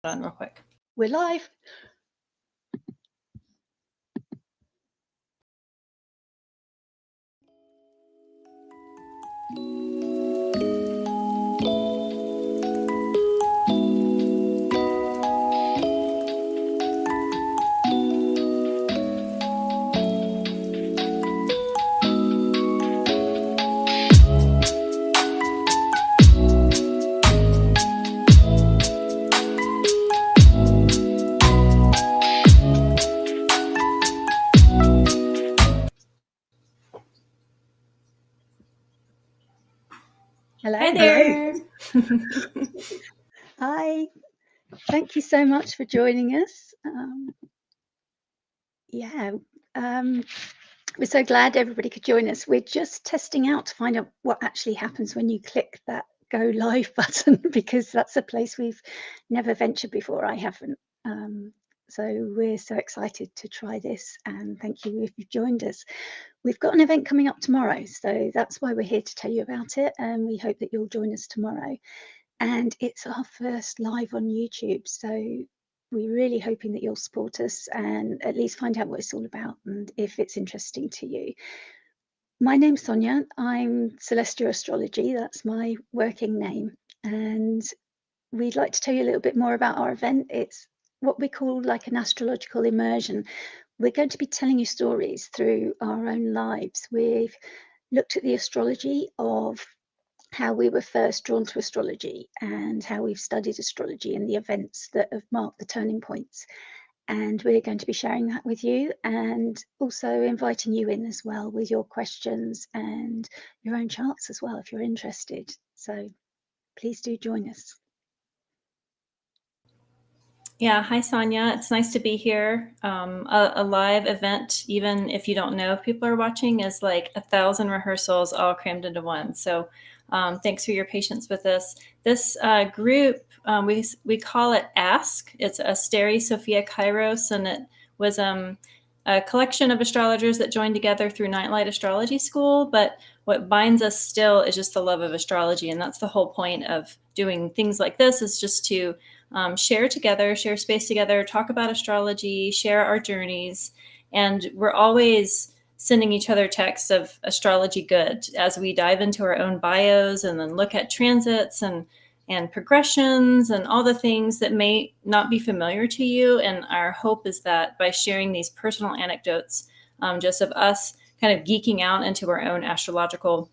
On real quick. We're live. Hello. Hi there. Hi. Thank you so much for joining us. We're so glad everybody could join us. We're just testing out to find out what actually happens when you click that go live button, because that's a place we've never ventured before. I haven't. So we're so excited to try this, and thank you if you've joined us. We've got an event coming up tomorrow, so that's why we're here to tell you about it, and we hope that you'll join us tomorrow. And it's our first live on YouTube, so we're really hoping that you'll support us and at least find out what it's all about and if it's interesting to you. My name's Sonia. I'm Celestial Astrology. That's my working name. And we'd like to tell you a little bit more about our event. It's what we call like an astrological immersion. We're going to be telling you stories through our own lives. We've looked at the astrology of how we were first drawn to astrology and how we've studied astrology and the events that have marked the turning points. And we're going to be sharing that with you and also inviting you in as well with your questions and your own charts as well, if you're interested. So please do join us. Yeah, hi Sonia. It's nice to be here. A live event, even if you don't know if people are watching, is like 1,000 rehearsals all crammed into one. So thanks for your patience with us. This group, we call it ASK. It's Asteri Sophia Kairos, and it was a collection of astrologers that joined together through Nightlight Astrology School. But what binds us still is just the love of astrology, and that's the whole point of doing things like this, is just to share together, share space together, talk about astrology, share our journeys. And we're always sending each other texts of astrology good as we dive into our own bios and then look at transits and progressions and all the things that may not be familiar to you. And our hope is that by sharing these personal anecdotes, just of us kind of geeking out into our own astrological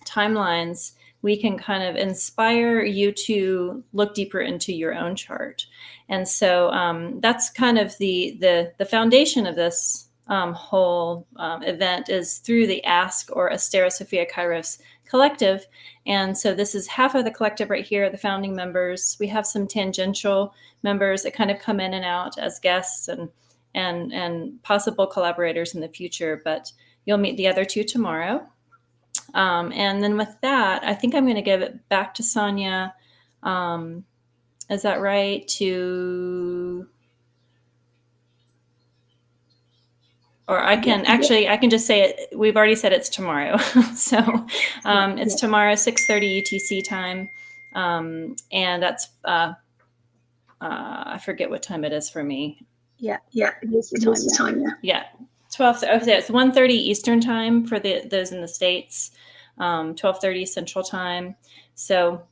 timelines, we can kind of inspire you to look deeper into your own chart. And so that's kind of the foundation of this whole event, is through the Ask or Astera Sophia Kairos collective. And so this is half of the collective right here, the founding members. We have some tangential members that kind of come in and out as guests and possible collaborators in the future, but you'll meet the other two tomorrow. And then with that, I think I'm going to give it back to Sonia. Is that right? Or I can I can just say it. We've already said it's tomorrow. So it's tomorrow, 6:30 UTC time. And that's, I forget what time it is for me. Yeah, it is the time now. Yeah. 12. Okay, it's 1:30 Eastern time for those in the States, 12:30 Central time. So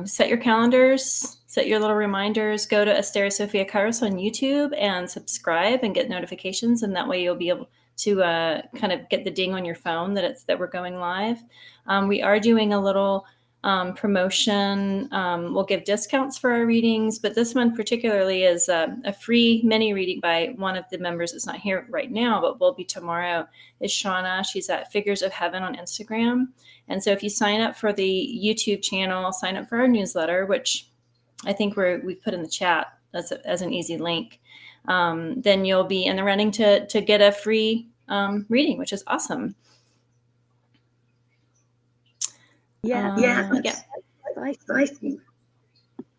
set your calendars, set your little reminders, go to Astera Sophia Kairos on YouTube and subscribe and get notifications. And that way you'll be able to kind of get the ding on your phone that we're going live. We are doing a little promotion. We'll give discounts for our readings, but this one particularly is a free mini reading by one of the members that's not here right now, but will be tomorrow, is Shauna. She's at Figures of Heaven on Instagram. And so if you sign up for the YouTube channel, sign up for our newsletter, which I think we've put in the chat as an easy link, then you'll be in the running to get a free reading, which is awesome. Yeah. I think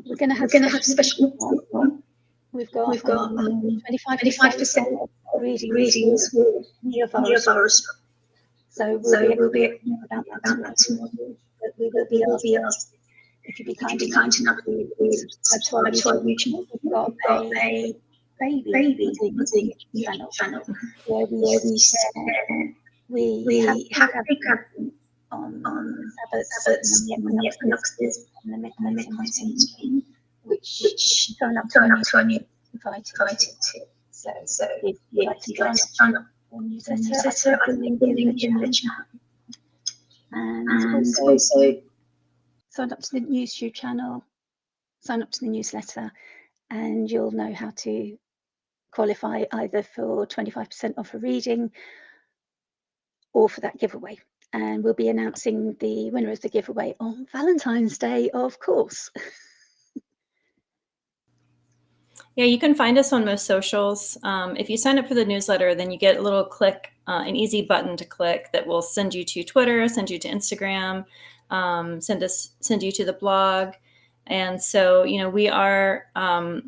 we're going to have special one. We've got 25% readings with any of ours. So we'll be about that tomorrow. But we will be asked if you'd be kind enough to subscribe to our YouTube channel, we've got a baby reading YouTube channel where we have pre-programming on the Sabbaths and the equinoxes and the middays and moon, which if you sign up to our newsletter, invited to. So if you'd like to sign up to the newsletter, I'll put the link in the chat. And also sign up to the YouTube channel, sign up to the newsletter, and you'll know how to qualify either for 25% off a reading or for that giveaway. And we'll be announcing the winner of the giveaway on Valentine's Day, of course. Yeah, you can find us on most socials. If you sign up for the newsletter, then you get a little click, an easy button to click that will send you to Twitter, send you to Instagram, send you to the blog. And so, we are,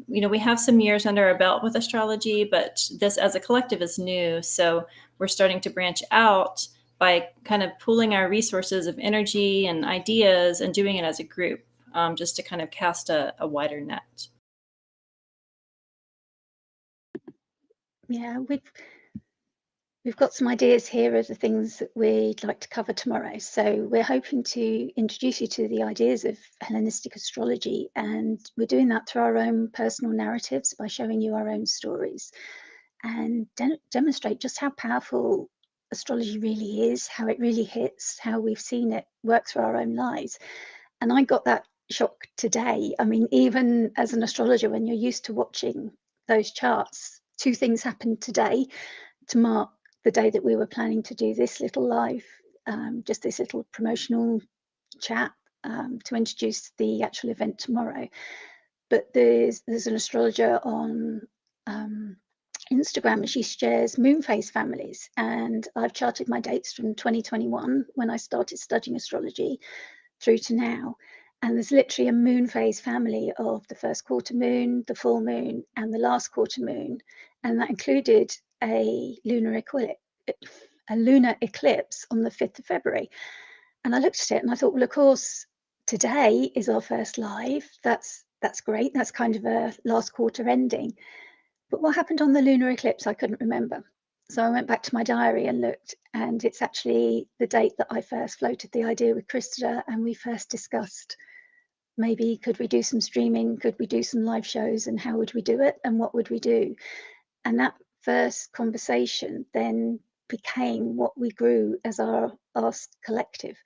we have some years under our belt with astrology, but this as a collective is new. So we're starting to branch out by kind of pooling our resources of energy and ideas and doing it as a group, just to kind of cast a wider net. Yeah, we've got some ideas here of the things that we'd like to cover tomorrow. So we're hoping to introduce you to the ideas of Hellenistic astrology, and we're doing that through our own personal narratives by showing you our own stories and demonstrate just how powerful astrology really is, how it really hits, how we've seen it work through our own lives. And I got that shock today. I mean, even as an astrologer, when you're used to watching those charts, two things happened today to mark the day that we were planning to do this little live, just this little promotional chat to introduce the actual event tomorrow. But there's an astrologer on Instagram, and she shares moon phase families. And I've charted my dates from 2021 when I started studying astrology through to now. And there's literally a moon phase family of the first quarter moon, the full moon, and the last quarter moon. And that included a lunar eclipse on the 5th of February. And I looked at it and I thought, well, of course, today is our first live. That's great. That's kind of a last quarter ending. But what happened on the lunar eclipse, I couldn't remember. So I went back to my diary and looked, and it's actually the date that I first floated the idea with Krista, and we first discussed maybe could we do some streaming, could we do some live shows, and how would we do it, and what would we do? And that first conversation then became what we grew as our Ask Collective.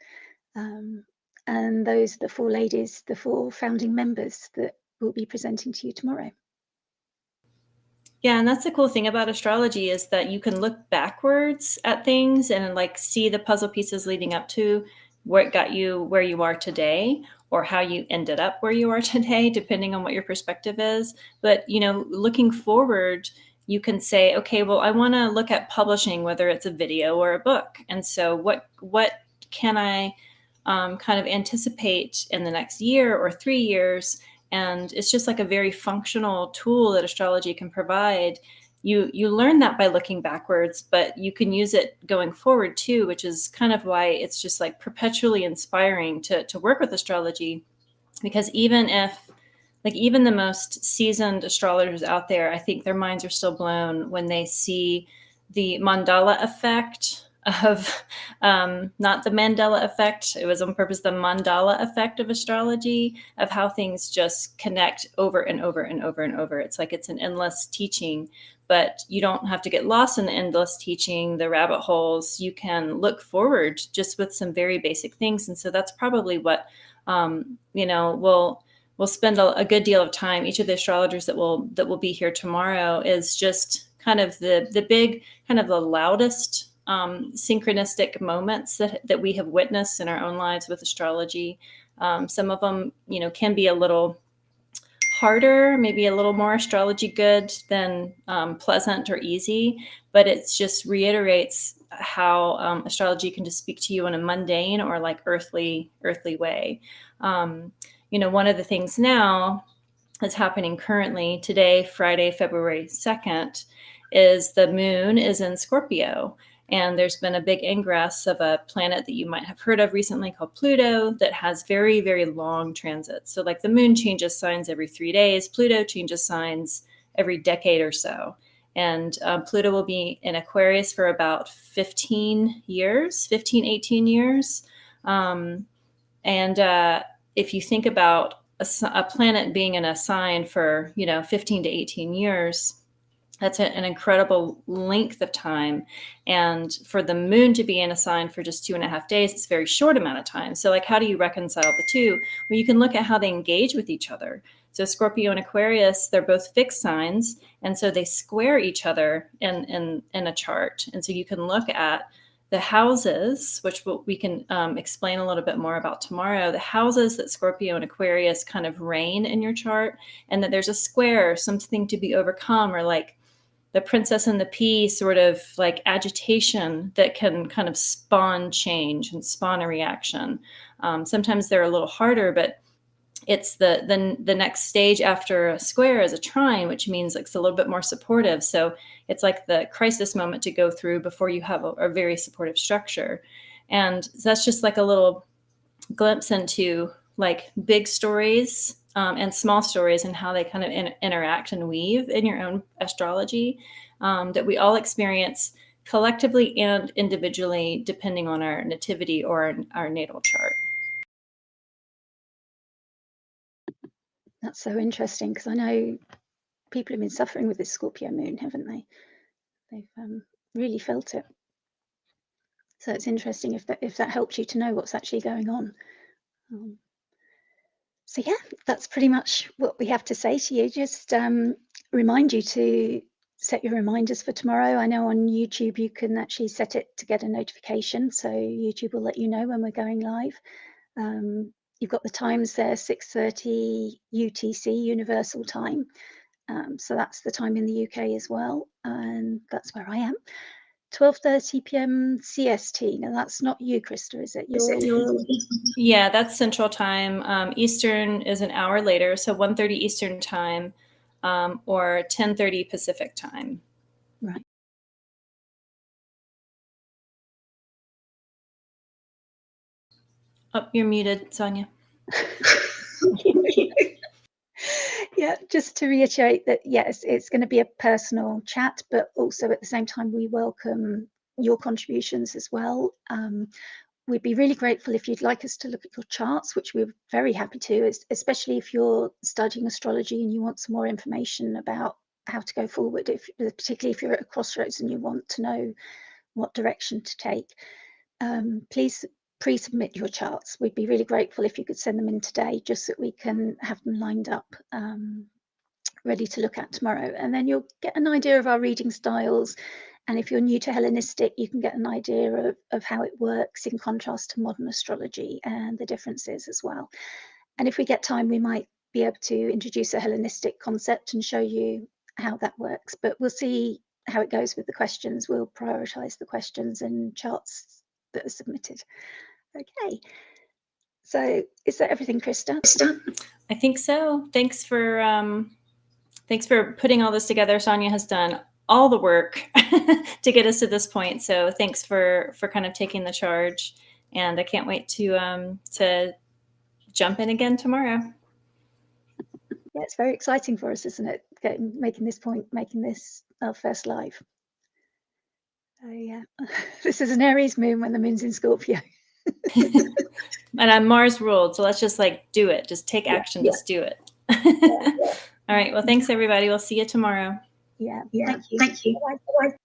And those are the four ladies, the four founding members that will be presenting to you tomorrow. Yeah, and that's the cool thing about astrology is that you can look backwards at things and like see the puzzle pieces leading up to where it got you where you are today, or how you ended up where you are today, depending on what your perspective is. But, looking forward, you can say, okay, well, I want to look at publishing, whether it's a video or a book. And so what can I kind of anticipate in the next year or 3 years? And it's just like a very functional tool that astrology can provide. You learn that by looking backwards, but you can use it going forward too, which is kind of why it's just like perpetually inspiring to work with astrology. Because even the most seasoned astrologers out there, I think their minds are still blown when they see the mandala effect of not the Mandela effect. It was on purpose the mandala effect of astrology, of how things just connect over and over and over and over. It's like it's an endless teaching, but you don't have to get lost in the endless teaching, the rabbit holes. You can look forward just with some very basic things. And so that's probably what, we'll spend a good deal of time. Each of the astrologers that will be here tomorrow is just kind of the big, kind of the loudest synchronistic moments that we have witnessed in our own lives with astrology. Some of them, can be a little harder, maybe a little more astrology good than pleasant or easy, but it just reiterates how astrology can just speak to you in a mundane or like earthly way. One of the things now that's happening currently today, Friday, February 2nd, is the moon is in Scorpio. And there's been a big ingress of a planet that you might have heard of recently called Pluto that has very, very long transits. So like the moon changes signs every 3 days, Pluto changes signs every decade or so. And Pluto will be in Aquarius for about 15 years, 15, 18 years. And if you think about a planet being in a sign for, 15 to 18 years, that's an incredible length of time. And for the moon to be in a sign for just 2.5 days, it's a very short amount of time. So like, how do you reconcile the two? Well, you can look at how they engage with each other. So Scorpio and Aquarius, they're both fixed signs. And so they square each other in a chart. And so you can look at the houses, which we can explain a little bit more about tomorrow, the houses that Scorpio and Aquarius kind of reign in your chart, and that there's a square, something to be overcome, or like the princess and the pea sort of like agitation that can kind of spawn change and spawn a reaction. Sometimes they're a little harder, but it's the next stage after a square is a trine, which means like it's a little bit more supportive. So it's like the crisis moment to go through before you have a very supportive structure. And that's just like a little glimpse into like big stories and small stories and how they kind of interact and weave in your own astrology that we all experience collectively and individually, depending on our nativity or our natal chart. That's so interesting, because I know people have been suffering with this Scorpio moon, haven't they? They've really felt it. So it's interesting if that helps you to know what's actually going on. So yeah, that's pretty much what we have to say to you. Just remind you to set your reminders for tomorrow. I know on YouTube you can actually set it to get a notification, so YouTube will let you know when we're going live. You've got the times there, 6:30 UTC, Universal Time. So that's the time in the UK as well, and that's where I am. 12:30 p.m. CST. Now that's not you, Krista, is it? Yeah, that's Central Time. Eastern is an hour later, so 1:30 Eastern Time, or 10:30 Pacific Time. Right. Oh, you're muted, Sonia. Yeah, just to reiterate that, yes, it's going to be a personal chat, but also at the same time, we welcome your contributions as well. We'd be really grateful if you'd like us to look at your charts, which we're very happy to, especially if you're studying astrology and you want some more information about how to go forward, particularly if you're at a crossroads and you want to know what direction to take. Please pre-submit your charts. We'd be really grateful if you could send them in today, just so we can have them lined up, ready to look at tomorrow. And then you'll get an idea of our reading styles. And if you're new to Hellenistic, you can get an idea of how it works in contrast to modern astrology and the differences as well. And if we get time, we might be able to introduce a Hellenistic concept and show you how that works. But we'll see how it goes with the questions. We'll prioritize the questions and charts that are submitted. Okay. So is that everything, Krista? I think so. Thanks for putting all this together. Sonia has done all the work to get us to this point. So thanks for kind of taking the charge. And I can't wait to jump in again tomorrow. Yeah, it's very exciting for us, isn't it? Making this our first live. So yeah, this is an Aries moon when the moon's in Scorpio. And I'm Mars ruled, so let's just like do it. Just take action. Just do it. All right. Well, thanks everybody. We'll see you tomorrow. Yeah. Yeah. Thank you. Thank you. Bye-bye.